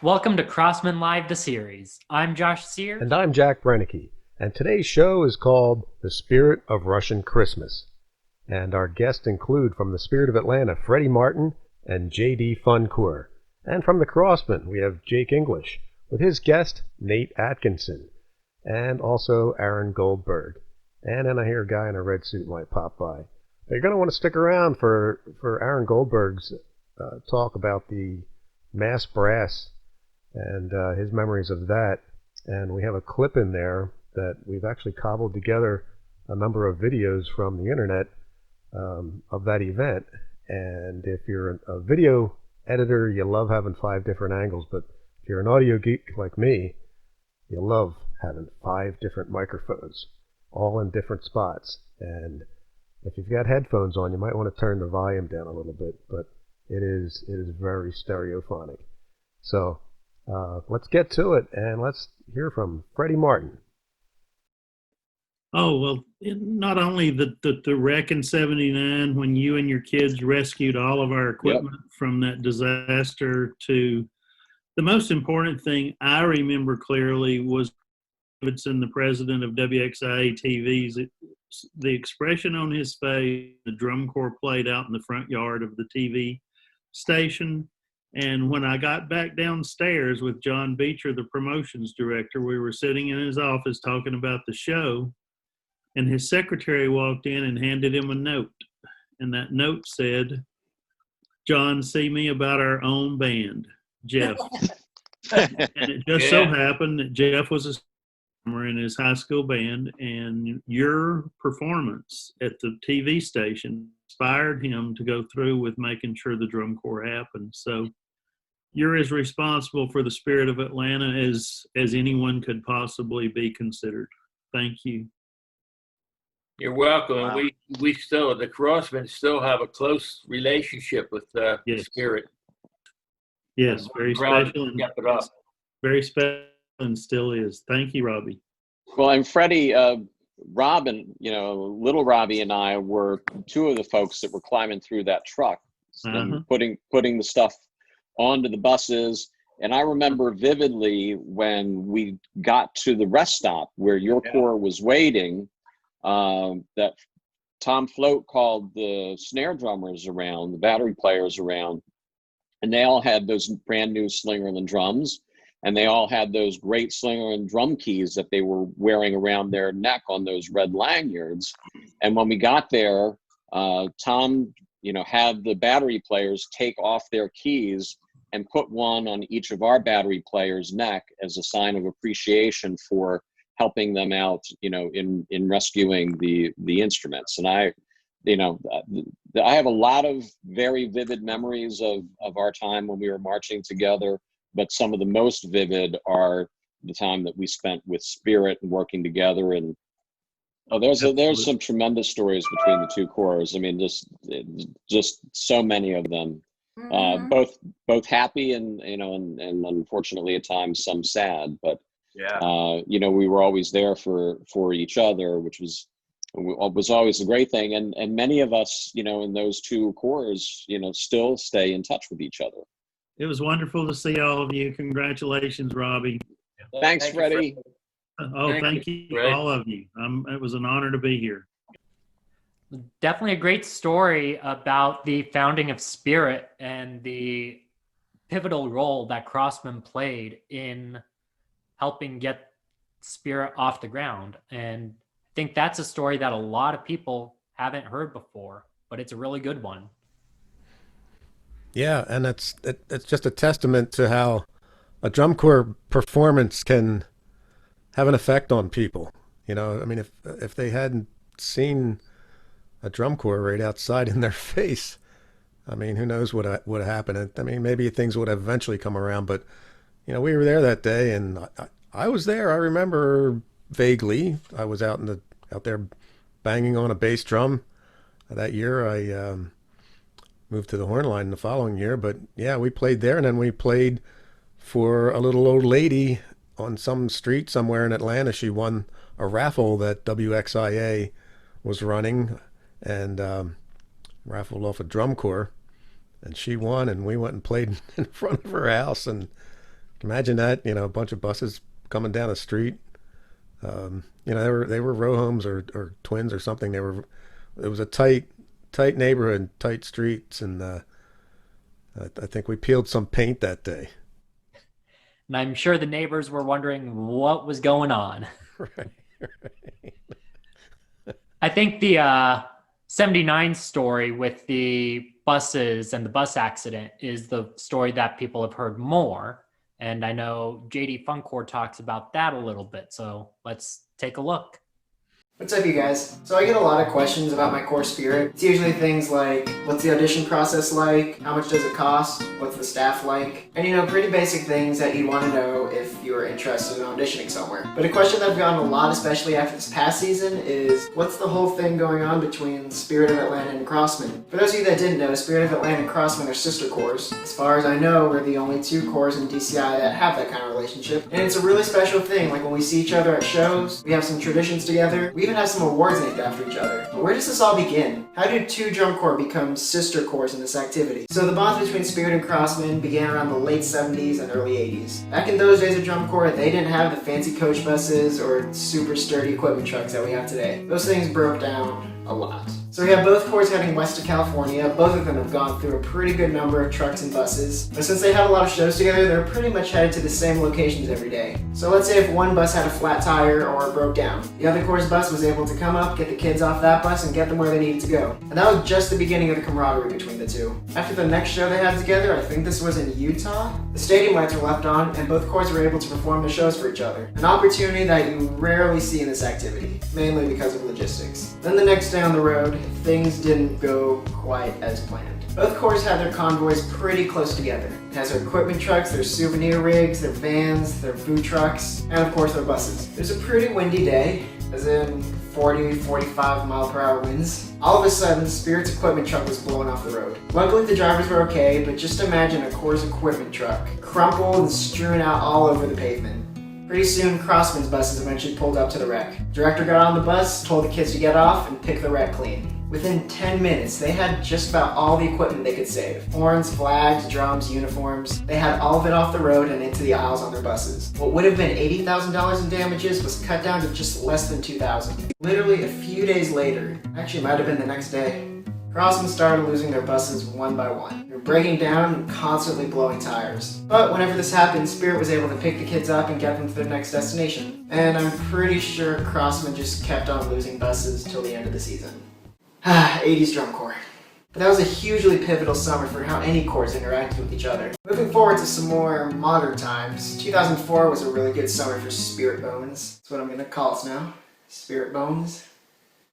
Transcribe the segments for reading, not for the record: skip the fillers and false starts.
Welcome to CrossmenLive, the series. I'm Josh Sears. And I'm Jack Brennecke, and today's show is called The Spirit of Russian Christmas. And our guests include from the Spirit of Atlanta, Freddie Martin and J.D. Funcourt. And from the Crossmen, we have Jake English, with his guest, Nate Atkinson, and also Aaron Goldberg. And then I hear a guy in a red suit might pop by. You're going to want to stick around for Aaron Goldberg's talk about the mass brass and his memories of that. And we have a clip in there that we've actually cobbled together a number of videos from the internet of that event. And if you're a video editor, you love having 5 different angles, but if you're an audio geek like me, you love having 5 different microphones, all in different spots. And if you've got headphones on, you might want to turn the volume down a little bit, but it is very stereophonic. So let's get to it, and let's hear from Freddie Martin. Oh, well, not only the wreck in 79 when you and your kids rescued all of our equipment from that disaster, to the most important thing I remember clearly was Davidson, the president of WXIA TV's, the expression on his face, the drum corps played out in the front yard of the TV station. And when I got back downstairs with John Beecher, the promotions director, we were sitting in his office talking about the show, and his secretary walked in and handed him a note. And that note said, "John, see me about our own band, Jeff." And it just so happened that Jeff was a drummer in his high school band, and your performance at the TV station inspired him to go through with making sure the drum corps happened. So you're as responsible for the Spirit of Atlanta as anyone could possibly be considered. Thank you. You're welcome. Wow. And we still, the Crossmen still have a close relationship with the Spirit. Yes, very special. And kept it up. Very special and still is. Thank you, Robbie. Well, and Freddie, Rob and, little Robbie and I were 2 of the folks that were climbing through that truck and putting the stuff onto the buses. And I remember vividly when we got to the rest stop where your corps was waiting, that Tom Float called the snare drummers around, the battery players around, and they all had those brand new Slingerland drums, and they all had those great Slingerland drum keys that they were wearing around their neck on those red lanyards. And when we got there, Tom, had the battery players take off their keys and put one on each of our battery players' neck as a sign of appreciation for helping them out, in rescuing the instruments. And I have a lot of very vivid memories of our time when we were marching together, but some of the most vivid are the time that we spent with Spirit and working together. And there's some tremendous stories between the 2 corps. I mean, just so many of them. Both happy and unfortunately at times some sad, but we were always there for each other, which was always a great thing. And many of us, in those 2 corps, still stay in touch with each other. It was wonderful to see all of you. Congratulations, Robbie. Thanks, Freddie. Thank you, all of you. It was an honor to be here. Definitely a great story about the founding of Spirit and the pivotal role that Crossmen played in helping get Spirit off the ground. And I think that's a story that a lot of people haven't heard before, but it's a really good one. Yeah, and it's just a testament to how a drum corps performance can have an effect on people. I mean, if they hadn't seen a drum corps right outside in their face, I mean, who knows what would have happened. I mean, maybe things would have eventually come around, but we were there that day, and I was there. I remember vaguely. I was out there banging on a bass drum that year. I moved to the horn line the following year, but yeah, we played there, and then we played for a little old lady on some street somewhere in Atlanta. She won a raffle that WXIA was running, and raffled off a drum corps, and she won, and we went and played in front of her house and Imagine that, a bunch of buses coming down the street. They were row homes or twins or something. It was a tight neighborhood, tight streets, and I think we peeled some paint that day. And I'm sure the neighbors were wondering what was going on. Right. I think the 79 story with the buses and the bus accident is the story that people have heard more. And I know JD Funcore talks about that a little bit. So let's take a look. What's up, you guys? So I get a lot of questions about my core spirit. It's usually things like, what's the audition process like? How much does it cost? What's the staff like? And pretty basic things that you'd want to know if you were interested in auditioning somewhere. But a question that I've gotten a lot, especially after this past season, is what's the whole thing going on between Spirit of Atlanta and Crossmen? For those of you that didn't know, Spirit of Atlanta and Crossmen are sister corps. As far as I know, we're the only 2 corps in DCI that have that kind of relationship. And it's a really special thing. Like when we see each other at shows, we have some traditions together. We even have some awards named after each other. But where does this all begin? How did 2 drum corps become sister corps in this activity? So the bonds between Spirit and Crossmen began around the late 70s and early 80s. Back in those days of drum corps, they didn't have the fancy coach buses or super sturdy equipment trucks that we have today. Those things broke down a lot. So we have both corps heading west to California. Both of them have gone through a pretty good number of trucks and buses. But since they have a lot of shows together, they're pretty much headed to the same locations every day. So let's say if one bus had a flat tire or broke down, the other corps bus was able to come up, get the kids off that bus, and get them where they needed to go. And that was just the beginning of the camaraderie between the 2. After the next show they had together, I think this was in Utah, the stadium lights were left on and both corps were able to perform the shows for each other. An opportunity that you rarely see in this activity, mainly because of logistics. Then the next day on the road, things didn't go quite as planned. Both corps had their convoys pretty close together. It has their equipment trucks, their souvenir rigs, their vans, their food trucks, and of course their buses. It was a pretty windy day, as in 40, 45 mile per hour winds. All of a sudden, Spirit's equipment truck was blowing off the road. Luckily the drivers were okay, but just imagine a corps equipment truck, crumpled and strewn out all over the pavement. Pretty soon, Crossmen's buses eventually pulled up to the wreck. Director got on the bus, told the kids to get off, and pick the wreck clean. Within 10 minutes, they had just about all the equipment they could save. Horns, flags, drums, uniforms. They had all of it off the road and into the aisles on their buses. What would have been $80,000 in damages was cut down to just less than $2,000. Literally a few days later, actually it might have been the next day, Crossmen started losing their buses one by one. They were breaking down and constantly blowing tires. But whenever this happened, Spirit was able to pick the kids up and get them to their next destination. And I'm pretty sure Crossmen just kept on losing buses till the end of the season. 80s drum corps. But that was a hugely pivotal summer for how any corps interacted with each other. Moving forward to some more modern times, 2004 was a really good summer for Spirit Bones. That's what I'm gonna call it now. Spirit Bones.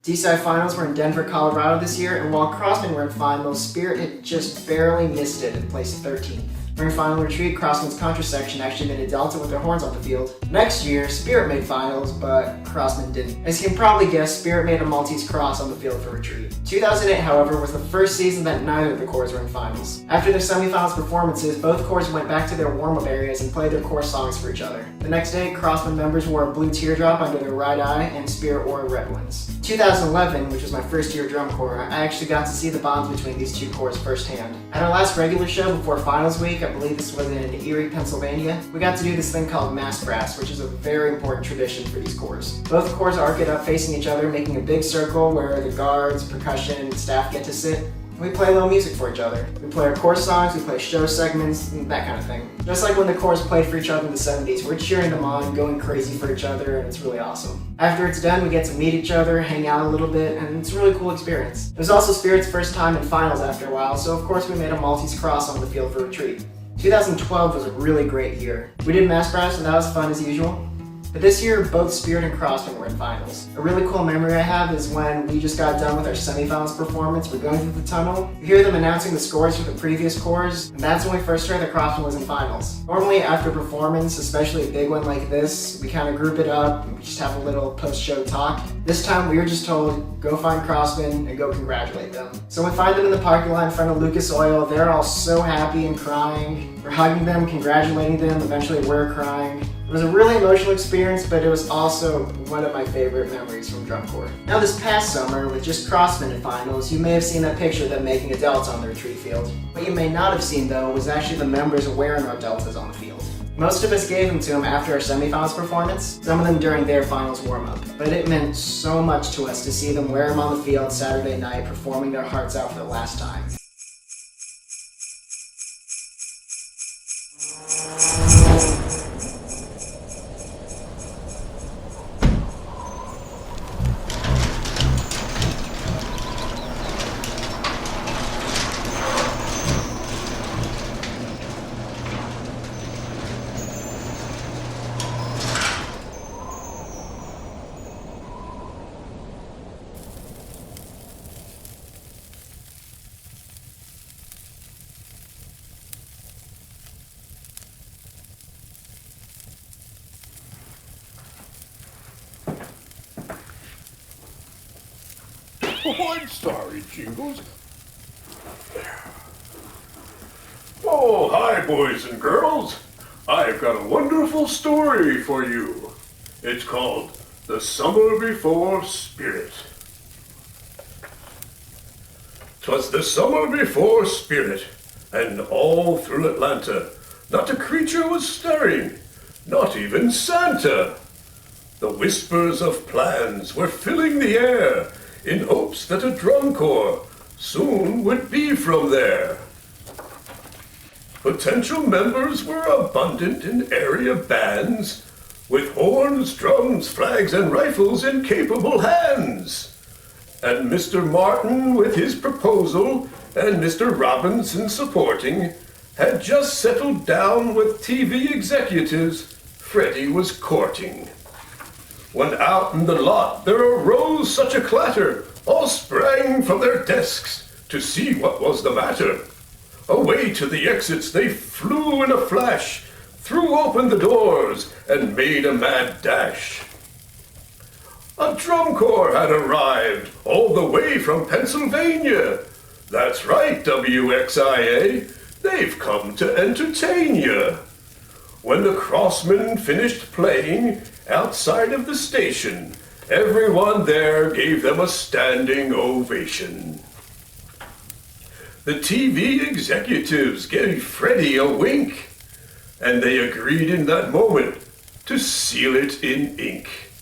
DCI finals were in Denver, Colorado this year, and while Crossmen were in finals, Spirit had just barely missed it and placed 13th. During final retreat, Crossmen's contra section actually made a delta with their horns on the field. Next year, Spirit made finals, but Crossmen didn't. As you can probably guess, Spirit made a Maltese cross on the field for retreat. 2008, however, was the first season that neither of the corps were in finals. After their semifinals performances, both corps went back to their warm-up areas and played their corps songs for each other. The next day, Crossmen members wore a blue teardrop under their right eye, and Spirit wore red ones. 2011, which was my first year drum corps, I actually got to see the bonds between these 2 corps firsthand. At our last regular show before finals week, I believe this was in Erie, Pennsylvania, we got to do this thing called mass brass, which is a very important tradition for these corps. Both corps arc it up facing each other, making a big circle where the guards, percussion, and staff get to sit. We play little music for each other. We play our corps songs, we play show segments, and that kind of thing. Just like when the corps played for each other in the 70s, we're cheering them on, going crazy for each other, and it's really awesome. After it's done, we get to meet each other, hang out a little bit, and it's a really cool experience. It was also Spirit's first time in finals after a while, so of course we made a Maltese cross on the field for retreat. 2012 was a really great year. We did mass brass, and that was fun as usual. But this year, both Spirit and Crossmen were in finals. A really cool memory I have is when we just got done with our semifinals performance, we're going through the tunnel, you hear them announcing the scores for the previous corps, and that's when we first heard that Crossmen was in finals. Normally after performance, especially a big one like this, we kind of group it up, and we just have a little post-show talk. This time we were just told, go find Crossmen and go congratulate them. So we find them in the parking lot in front of Lucas Oil, they're all so happy and crying. We're hugging them, congratulating them, eventually we're crying. It was a really emotional experience, but it was also one of my favorite memories from drum corps. Now this past summer, with just Crossmen in finals, you may have seen that picture of them making a delta on the retreat field. What you may not have seen though was actually the members wearing our deltas on the field. Most of us gave them to him after our semifinals performance, some of them during their finals warm-up. But it meant so much to us to see them wear them on the field Saturday night, performing their hearts out for the last time. Oh, I'm sorry, Jingles. Oh, hi, boys and girls. I've got a wonderful story for you. It's called The Summer Before Spirit. 'Twas the summer before Spirit, and all through Atlanta, not a creature was stirring, not even Santa. The whispers of plans were filling the air, in hopes that a drum corps soon would be from there. Potential members were abundant in area bands, with horns, drums, flags, and rifles in capable hands. And Mr. Martin, with his proposal, and Mr. Robinson supporting, had just settled down with TV executives Freddie was courting. When out in the lot there arose such a clatter, all sprang from their desks to see what was the matter. Away to the exits they flew in a flash, threw open the doors, and made a mad dash. A drum corps had arrived, all the way from Pennsylvania. That's right, WXIA, they've come to entertain ya. When the Crossmen finished playing, outside of the station, everyone there gave them a standing ovation. The TV executives gave Freddie a wink, and they agreed in that moment to seal it in ink.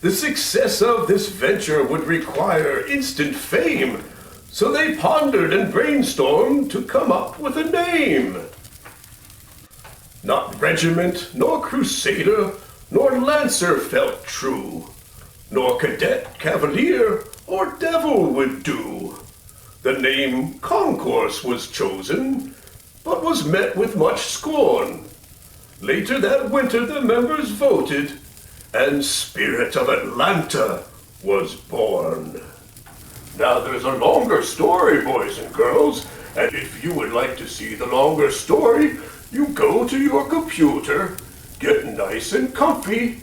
The success of this venture would require instant fame, so they pondered and brainstormed to come up with a name. Not regiment, nor crusader, nor lancer felt true, nor cadet, cavalier, or devil would do. The name Concourse was chosen, but was met with much scorn. Later that winter the members voted, and Spirit of Atlanta was born. Now there's a longer story, boys and girls, and if you would like to see the longer story, you go to your computer, get nice and comfy,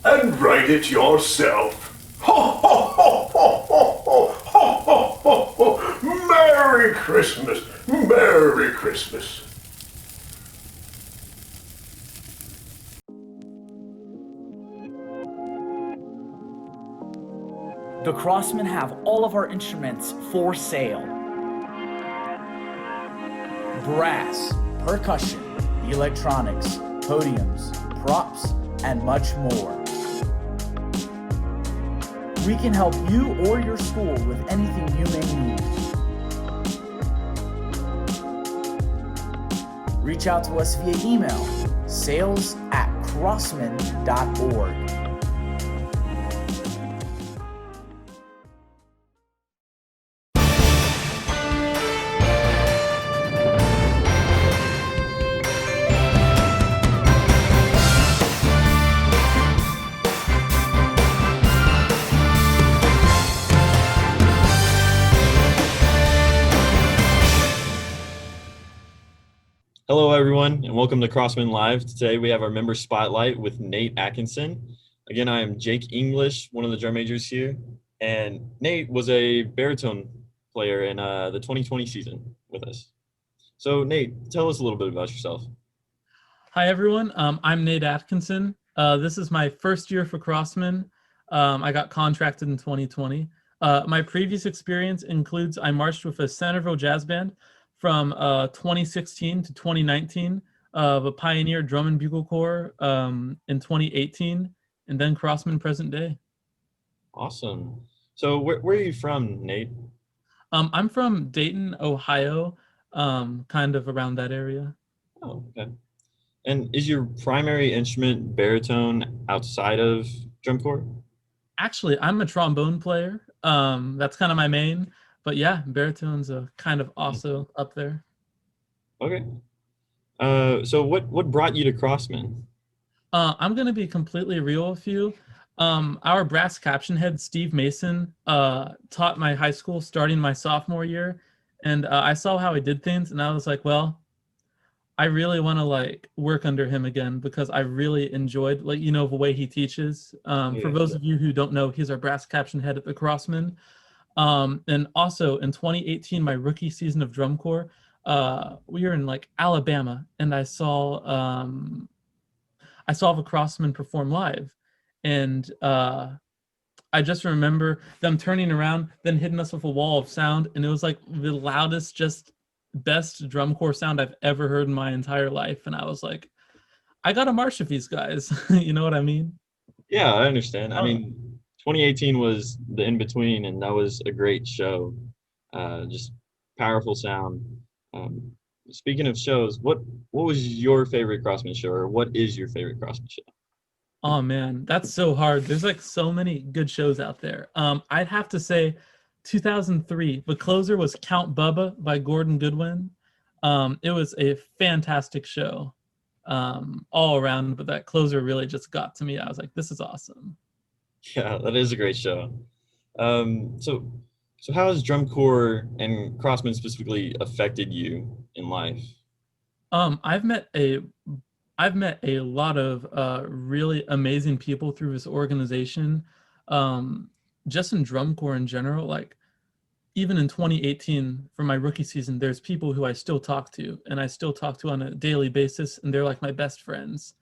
and write it yourself. Ho, ho, ho, ho, ho, ho, ho, ho, ho, ho. Merry Christmas, Merry Christmas. The Crossmen have all of our instruments for sale. Brass, percussion, electronics, podiums, props, and much more. We can help you or your school with anything you may need. Reach out to us via email, sales@crossmen.org. Hello, everyone, and welcome to Crossmen Live. Today we have our member spotlight with Nate Atkinson. Again, I am Jake English, one of the drum majors here, and Nate was a baritone player in the 2020 season with us. So, Nate, tell us a little bit about yourself. Hi, everyone. I'm Nate Atkinson. This is my first year for Crossmen. I got contracted in 2020. My previous experience includes I marched with a Centerville Jazz Band from 2016 to 2019. of a pioneer drum and bugle corps in 2018, and then Crossmen present day. Awesome. So where are you from, Nate? I'm from Dayton, Ohio, kind of around that area. Oh, okay. And is your primary instrument baritone outside of drum corps? Actually, I'm a trombone player. That's kind of my main, but yeah, baritone's kind of also up there. Okay. So what brought you to Crossmen? I'm gonna be completely real with you. Our brass caption head, Steve Mason, taught my high school starting my sophomore year, and I saw how he did things, and I was like, well, I really want to like work under him again because I really enjoyed the way he teaches. For those of you who don't know, he's our brass caption head at the Crossmen. And also in 2018, my rookie season of drum corps, we were in like Alabama, and I saw the Crossmen perform live, and I just remember them turning around, then hitting us with a wall of sound, and it was like the loudest, just best drum corps sound I've ever heard in my entire life. And I was like, I gotta march with these guys. You know what I mean? Yeah, I understand. I mean, 2018 was the in between, and that was a great show. Just powerful sound. Um, Speaking of shows, what was your favorite Crossman show, or what is your favorite Crossman show? Oh man, that's so hard. There's like so many good shows out there. I'd have to say 2003, the closer was Count Bubba by Gordon Goodwin. It was a fantastic show all around, but that closer really just got to me. I was like, this is awesome. Yeah, that is a great show. So how has drum corps and Crossmen specifically affected you in life? I've met a lot of really amazing people through this organization. Just in drum corps in general, like even in 2018 for my rookie season, there's people who I still talk to and I still talk to on a daily basis, and they're like my best friends.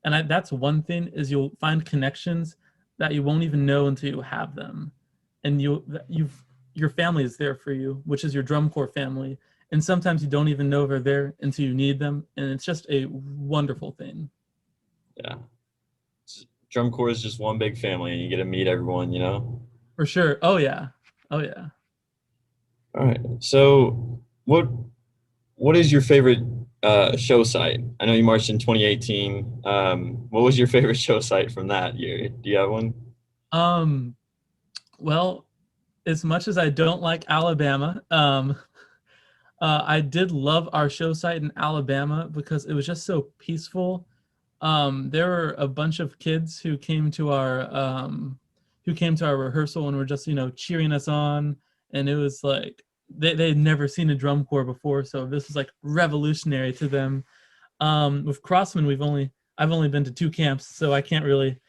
And that's one thing, is you'll find connections that you won't even know until you have them. And your family is there for you, which is your drum corps family. And sometimes you don't even know they're there until you need them. And it's just a wonderful thing. Yeah. Drum corps is just one big family, and you get to meet everyone, you know? For sure. Oh yeah. Oh yeah. All right. So what is your favorite show site? I know you marched in 2018. What was your favorite show site from that year? Do you have one? Well, as much as I don't like Alabama, I did love our show site in Alabama because it was just so peaceful. There were a bunch of kids who came to our rehearsal and were just cheering us on, and it was like they'd never seen a drum corps before, so this was like revolutionary to them. With Crossmen, I've only been to 2 camps, so I can't really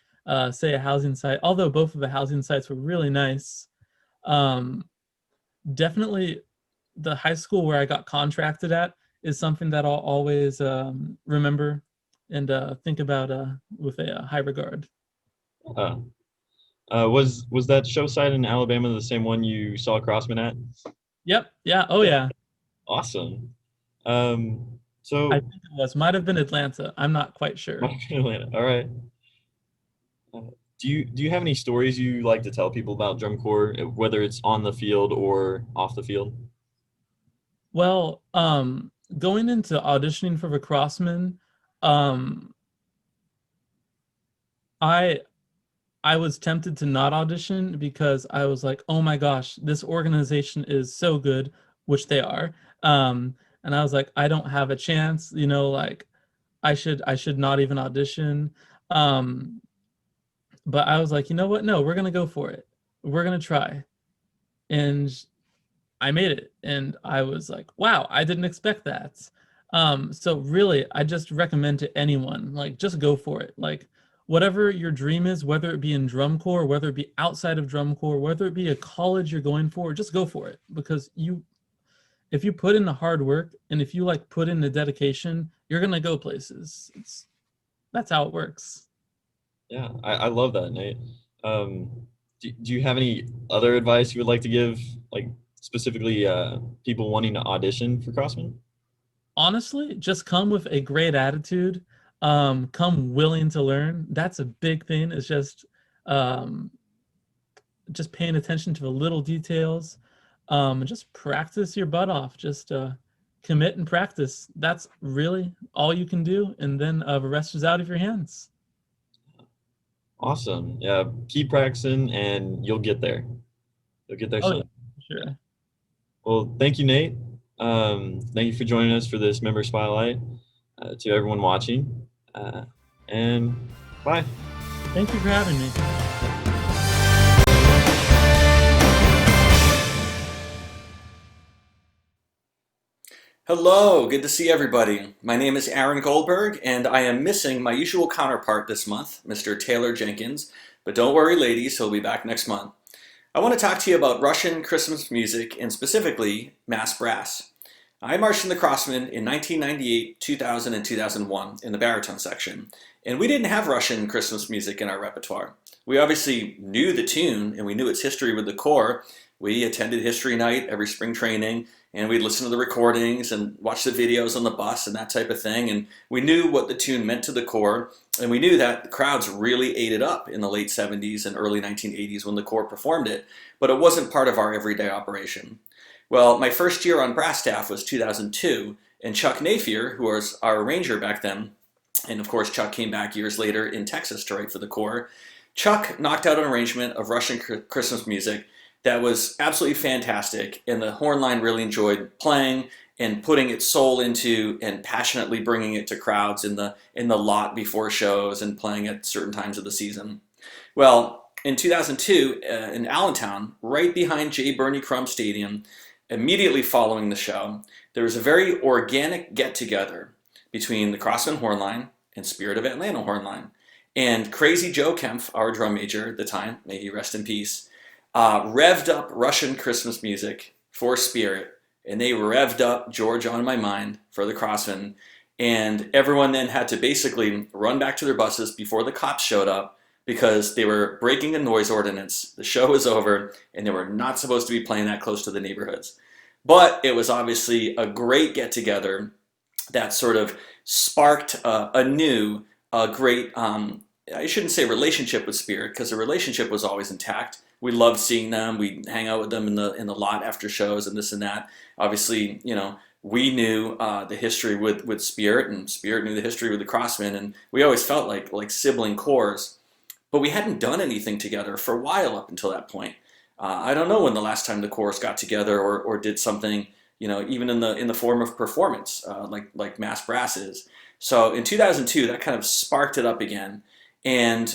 say a housing site, although both of the housing sites were really nice. Definitely the high school where I got contracted at is something that I'll always remember and think about with a high regard. Was that show site in Alabama the same one you saw Crossman at? Yep. Yeah. Oh yeah. Awesome. So I think it might have been Atlanta. I'm not quite sure. Atlanta. All right. Do you have any stories you like to tell people about drum corps, whether it's on the field or off the field? Well, going into auditioning for the Crossmen, I was tempted to not audition because I was like, oh my gosh, this organization is so good, which they are. And I was like, I don't have a chance, like I should not even audition. But I was like, you know what? No, we're going to go for it. We're going to try. And I made it. And I was like, wow, I didn't expect that. So really, I just recommend to anyone, like, just go for it. Like, whatever your dream is, whether it be in drum corps, whether it be outside of drum corps, whether it be a college you're going for, just go for it. Because if you put in the hard work and if you like put in the dedication, you're going to go places. That's how it works. Yeah, I love that, Nate. Do you have any other advice you would like to give, like specifically people wanting to audition for Crossmen? honestly, just come with a great attitude. Come willing to learn. That's a big thing. It's just paying attention to the little details, and just practice your butt off. Just commit and practice. That's really all you can do, and then the rest is out of your hands. Awesome. Yeah, keep practicing and you'll get there. You'll get there Oh, soon. yeah, sure. Well, thank you, Nate. Thank you for joining us for this member spotlight. To everyone watching, and bye. Thank you for having me. Hello, good to see everybody. My name is Aaron Goldberg, and I am missing my usual counterpart this month, Mr. Taylor Jenkins. But don't worry, ladies, he'll be back next month. I want to talk to you about Russian Christmas music, and specifically mass brass. I marched in the Crossmen in 1998, 2000, and 2001 in the baritone section, and we didn't have Russian Christmas music in our repertoire. We obviously knew the tune, and we knew its history with the Corps. We attended history night every spring training, and we'd listen to the recordings and watch the videos on the bus and that type of thing, and we knew what the tune meant to the Corps, and we knew that the crowds really ate it up in the late 70s and early 1980s when the Corps performed it, but it wasn't part of our everyday operation. Well, my first year on brass staff was 2002, and Chuck Nafier, who was our arranger back then, and of course Chuck came back years later in Texas to write for the Corps, Chuck knocked out an arrangement of Russian Christmas music that was absolutely fantastic, and the horn line really enjoyed playing and putting its soul into and passionately bringing it to crowds in the lot before shows and playing at certain times of the season. Well, in 2002, in Allentown, right behind J. Bernie Crum Stadium, immediately following the show, there was a very organic get-together between the Crossmen horn line and Spirit of Atlanta horn line. And Crazy Joe Kempf, our drum major at the time, may he rest in peace, revved up Russian Christmas music for Spirit, and they revved up George on My Mind for the Crossmen, and everyone then had to basically run back to their buses before the cops showed up because they were breaking a noise ordinance. The show was over, and they were not supposed to be playing that close to the neighborhoods. But it was obviously a great get-together that sort of sparked a great, I shouldn't say relationship with Spirit, because the relationship was always intact. We loved seeing them. We'd hang out with them in the lot after shows and this and that. Obviously, we knew the history with Spirit, and Spirit knew the history with the Crossmen, and we always felt like sibling corps. But we hadn't done anything together for a while up until that point. I don't know when the last time the corps got together or did something, even in the form of performance, like mass brass is. So in 2002, that kind of sparked it up again, and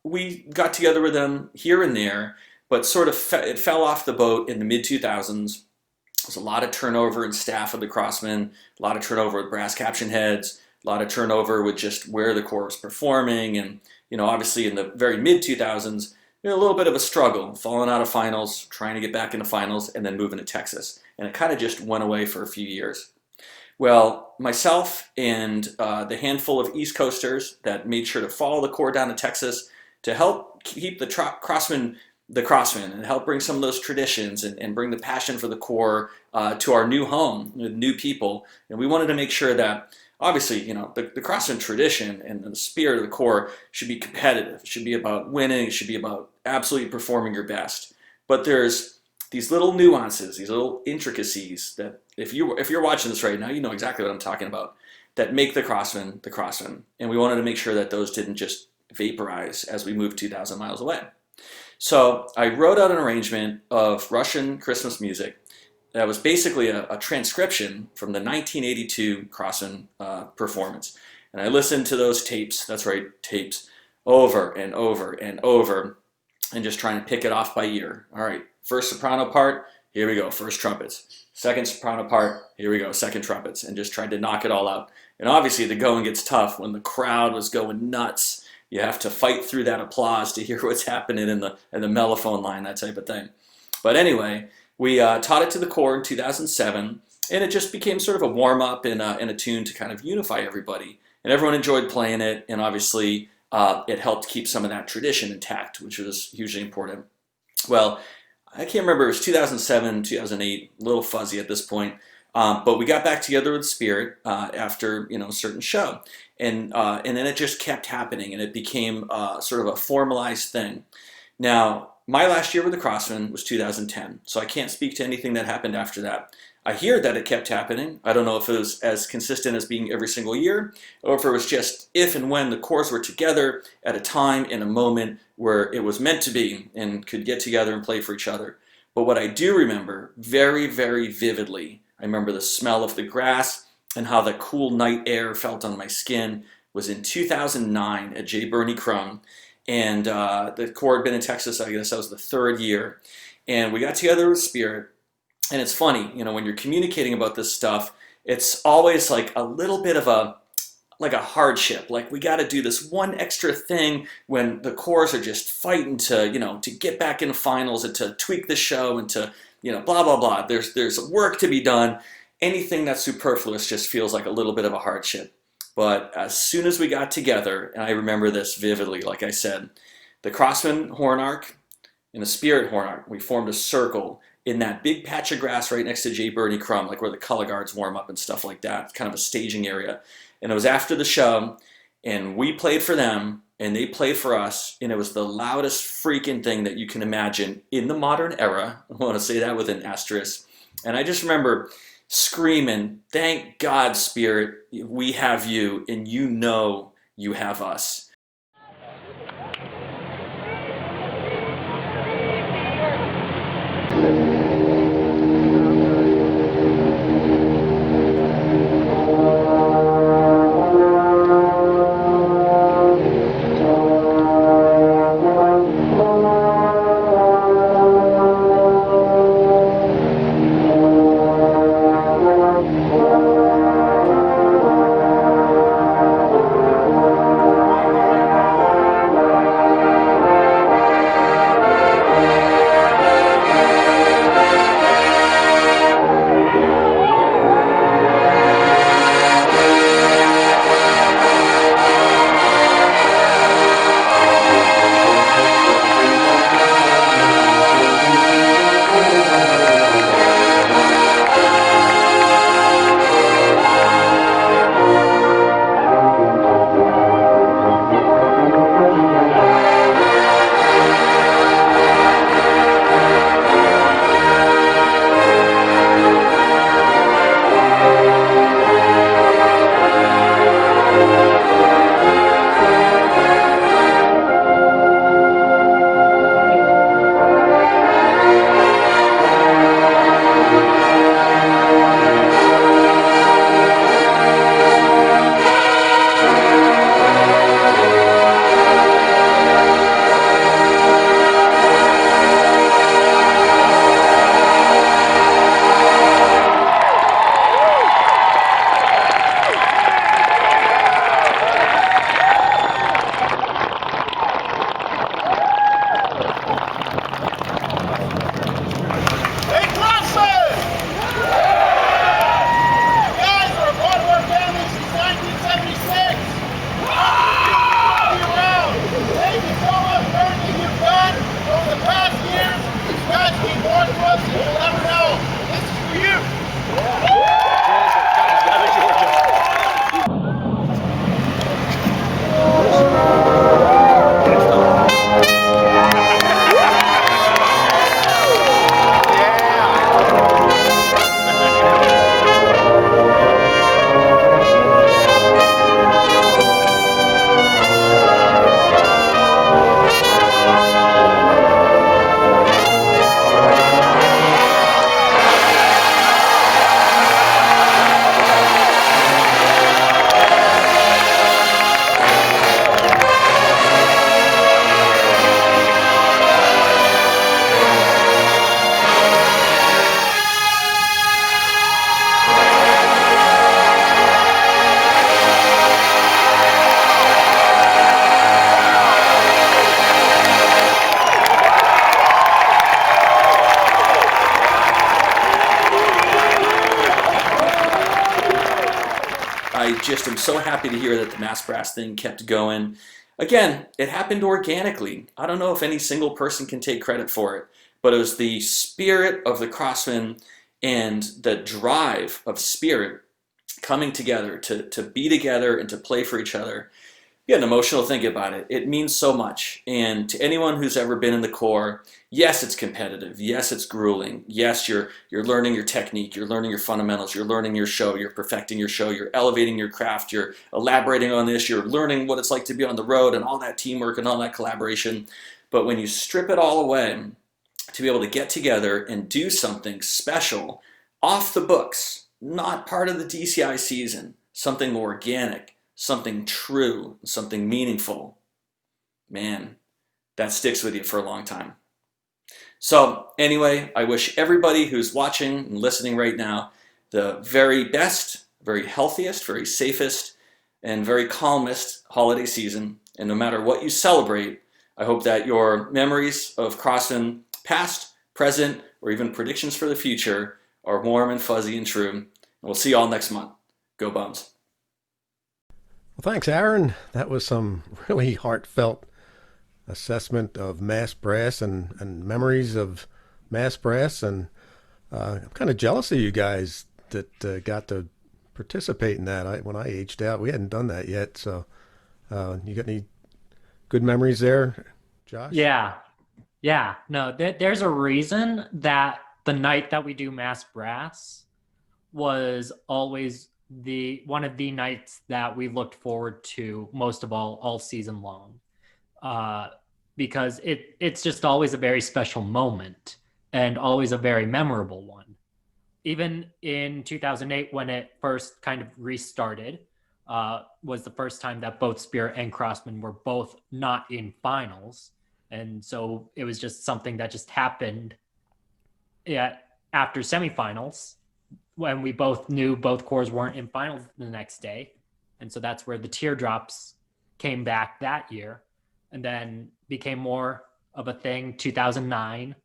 we got together with them here and there, but sort of it fell off the boat in the mid-2000s. There's a lot of turnover in staff of the Crossmen, a lot of turnover with brass caption heads, a lot of turnover with just where the Corps was performing, and obviously in the very mid-2000s, a little bit of a struggle, falling out of finals, trying to get back into finals, and then moving to Texas. And it kind of just went away for a few years. Well, myself and the handful of East Coasters that made sure to follow the Corps down to Texas to help keep the Crossmen and help bring some of those traditions and bring the passion for the Corps to our new home with new people. And we wanted to make sure that, obviously, the Crossmen tradition and the spirit of the Corps should be competitive. It should be about winning. It should be about absolutely performing your best. But there's these little nuances, these little intricacies that if you're watching this right now, you know exactly what I'm talking about, that make the Crossmen the Crossmen. And we wanted to make sure that those didn't just vaporize as we moved 2,000 miles away. So I wrote out an arrangement of Russian Christmas music that was basically a transcription from the 1982 Crossmen performance. And I listened to those tapes, that's right, tapes, over and over and over, and just trying to pick it off by ear. All right, first soprano part, here we go, first trumpets. Second soprano part, here we go, second trumpets, and just tried to knock it all out. And obviously the going gets tough when the crowd was going nuts. You have to fight through that applause to hear what's happening in the mellophone line, that type of thing. But anyway, we taught it to the Corps in 2007, and it just became sort of a warm-up and a tune to kind of unify everybody. And everyone enjoyed playing it, and obviously it helped keep some of that tradition intact, which was hugely important. Well, I can't remember, it was 2007, 2008, a little fuzzy at this point. But we got back together with Spirit after a certain show, and then it just kept happening, and it became sort of a formalized thing. Now, my last year with the Crossmen was 2010, so I can't speak to anything that happened after that. I hear that it kept happening. I don't know if it was as consistent as being every single year, or if it was just if and when the corps were together at a time in a moment where it was meant to be and could get together and play for each other. But what I do remember very, very vividly, I remember the smell of the grass and how the cool night air felt on my skin, was in 2009 at J. Bernie Crumb. And the corps had been in Texas, I guess that was the 3rd year. And we got together with Spirit. And it's funny, when you're communicating about this stuff, it's always like a little bit of a hardship. Like, we got to do this one extra thing when the corps are just fighting to get back in finals and to tweak the show and to, blah, blah, blah. There's work to be done. Anything that's superfluous just feels like a little bit of a hardship. But as soon as we got together, and I remember this vividly, like I said, the Crossmen horn arc and the Spirit horn arc, we formed a circle in that big patch of grass right next to J. Bernie Crumb, like where the color guards warm up and stuff like that, kind of a staging area. And it was after the show, and we played for them, and they played for us, and it was the loudest freaking thing that you can imagine in the modern era. I want to say that with an asterisk. And I just remember screaming, "Thank God, Spirit, we have you, and you have us." I just am so happy to hear that the Mass Brass thing kept going. Again, it happened organically. I don't know if any single person can take credit for it, but it was the spirit of the Crossmen and the drive of spirit coming together to be together and to play for each other. Get emotional thinking about it. It means so much. And to anyone who's ever been in the Corps, yes, it's competitive. Yes, it's grueling. Yes, you're learning your technique. You're learning your fundamentals. You're learning your show. You're perfecting your show. You're elevating your craft. You're elaborating on this. You're learning what it's like to be on the road and all that teamwork and all that collaboration. But when you strip it all away, to be able to get together and do something special off the books, not part of the DCI season, something organic, something true, something meaningful, man, that sticks with you for a long time. So anyway, I wish everybody who's watching and listening right now the very best, very healthiest, very safest, and very calmest holiday season. And no matter what you celebrate, I hope that your memories of Crossmen, past, present, or even predictions for the future are warm and fuzzy and true. And we'll see you all next month. Go Bums. Well, thanks, Aaron. That was some really heartfelt assessment of mass brass and memories of mass brass. And I'm kind of jealous of you guys that got to participate in that. When I aged out, we hadn't done that yet. So you got any good memories there, Josh? Yeah. No, there's a reason that the night that we do mass brass was always one of the nights that we looked forward to most of all season long, because it's just always a very special moment and always a very memorable one. Even in 2008, when it first kind of restarted, was the first time that both Spirit and Crossmen were both not in finals. And so it was just something that just happened after semifinals, when we both knew both corps weren't in finals the next day. And so that's where the teardrops came back that year, and then became more of a thing 2009.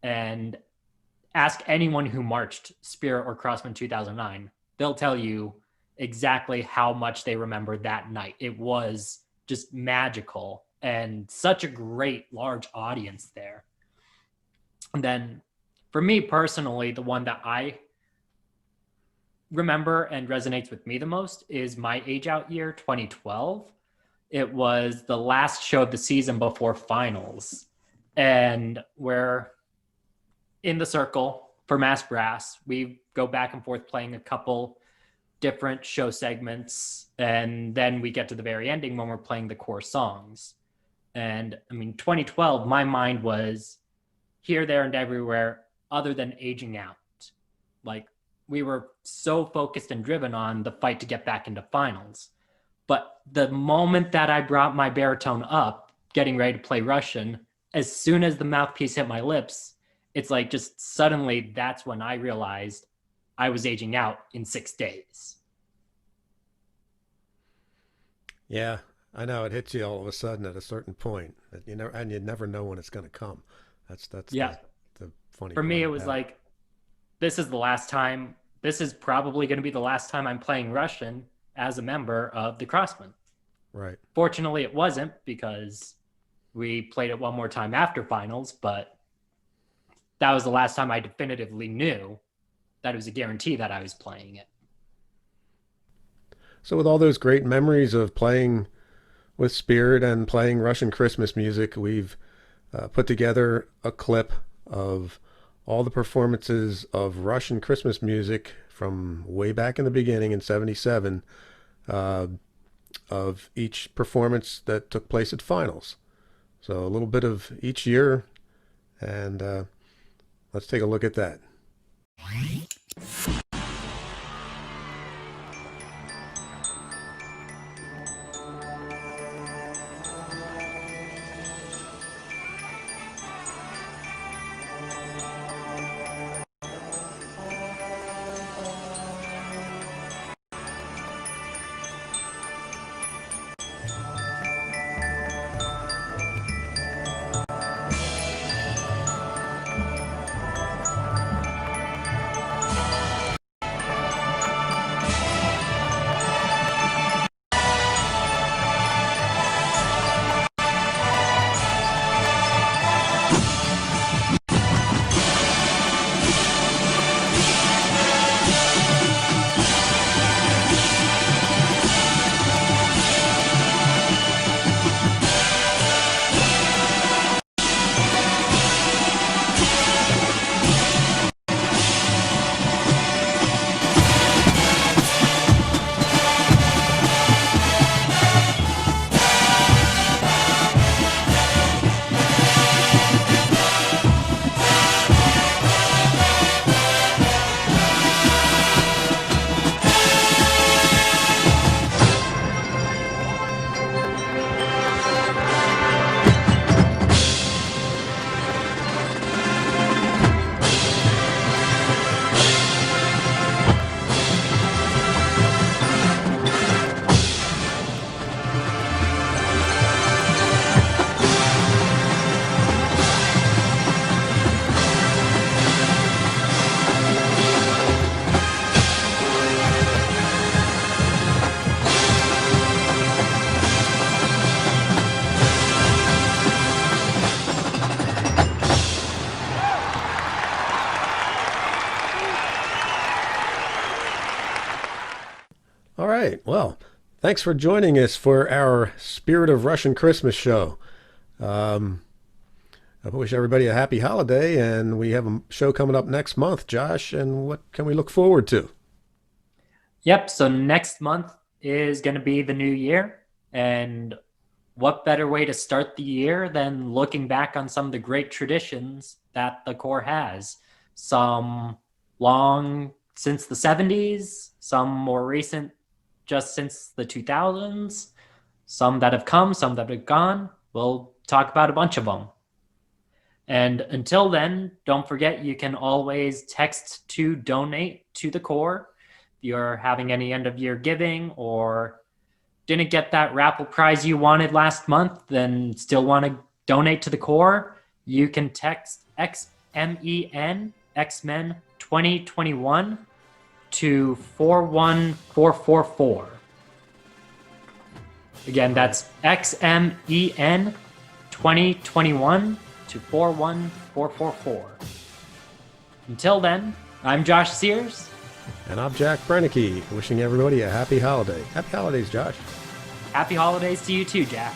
And ask anyone who marched Spirit or Crossmen 2009, they'll tell you exactly how much they remember that night. It was just magical and such a great large audience there. And then for me personally, the one that I remember and resonates with me the most is my age out year, 2012. It was the last show of the season before finals, and we're in the circle for mass brass. We go back and forth playing a couple different show segments, and then we get to the very ending when we're playing the core songs. And I mean, 2012, my mind was here, there, and everywhere other than aging out. Like, we were so focused and driven on the fight to get back into finals. But the moment that I brought my baritone up, getting ready to play Russian, as soon as the mouthpiece hit my lips, it's like just suddenly that's when I realized I was aging out in 6 days. Yeah, I know. It hits you all of a sudden at a certain point, and you never know when it's going to come. That's yeah. The funny. For me, it was like, this is the last time. This is probably going to be the last time I'm playing Russian as a member of the Crossmen. Right. Fortunately, it wasn't, because we played it one more time after finals, but that was the last time I definitively knew that it was a guarantee that I was playing it. So with all those great memories of playing with Spirit and playing Russian Christmas music, we've put together a clip of all the performances of Russian Christmas music from way back in the beginning in '77, of each performance that took place at finals. So a little bit of each year, and let's take a look at that. right. Well, thanks for joining us for our Spirit of Russian Christmas show. I wish everybody a happy holiday, and we have a show coming up next month, Josh, and what can we look forward to? Yep, so next month is going to be the new year, and what better way to start the year than looking back on some of the great traditions that the Corps has. Some long since the 70s, some more recent just since the 2000s, some that have come, some that have gone. We'll talk about a bunch of them. And until then, don't forget you can always text to donate to the Corps. If you're having any end of year giving or didn't get that raffle prize you wanted last month, then still want to donate to the Corps, you can text XMEN, X-Men 2021 to 41444. Again, that's XMEN 2021 to 41444. Until then, I'm Josh Sears. And I'm Jack Brennecke, wishing everybody a happy holiday. Happy holidays, Josh. Happy holidays to you too, Jack.